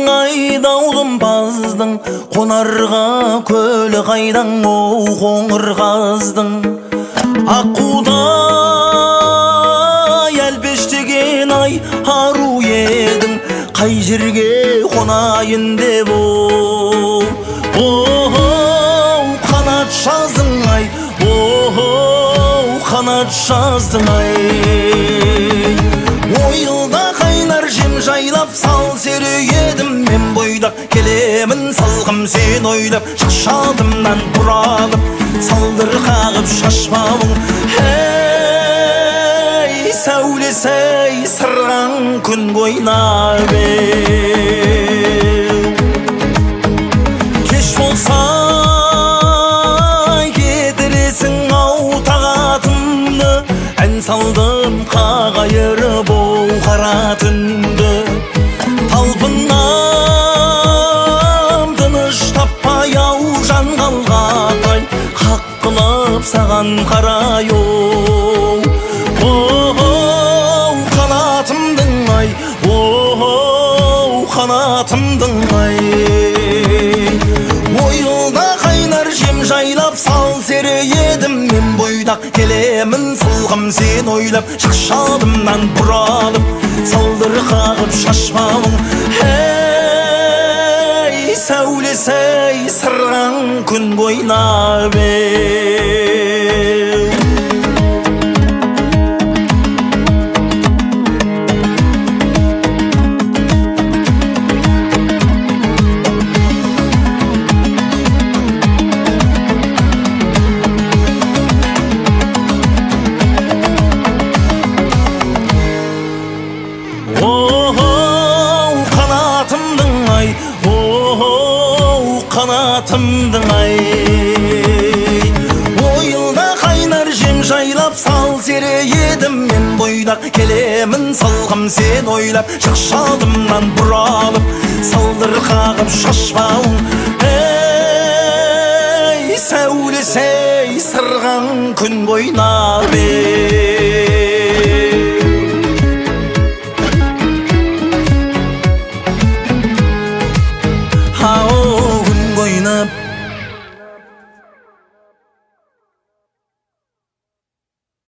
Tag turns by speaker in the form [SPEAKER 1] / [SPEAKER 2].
[SPEAKER 1] қайда ұлымбаздың, қонарға көлі қайдан оу қоңыр қаздың. Аққудай әлпештеген ай ару едің, қай жерге қонайын деп оу. Қанат жаздың ай, қанат жаздың ай. Ойылда қайнар жем жайлап сал сері едім, мен бойдақ келемін салқым сен ойлап. Шақшалдымнан бұралып, салдыр қағып шашпауың. Ей, сәулесі сырған күн ойнап еу. Кеш болса кетіресің ау тағатымды, ән салдым қағайырып оу қара түнді. Талпынам тыныш таппай ау жан қалғандай, қаққылап саған қарай оу. Қанатымдың ай, қанатымдың ай. Ойылда қайнар жем жайлап сал сері едім, мен бойдақ келемін сылғым сен ойлап. Шақшалдымнан бұралып, салдыр қағып шашпауың. Ей, сәулесі сырған күн ойнап еу. Қанатымдың ай, қанатымдың ай. Ойылда қайнар жем жайлап сал сері едім, мен бойдақ келемін салқым сен ойлап. Шақшалдымнан бұралып, салдыр қағып шашпауың. Ей, сәулесі сырған күн ойнап еу.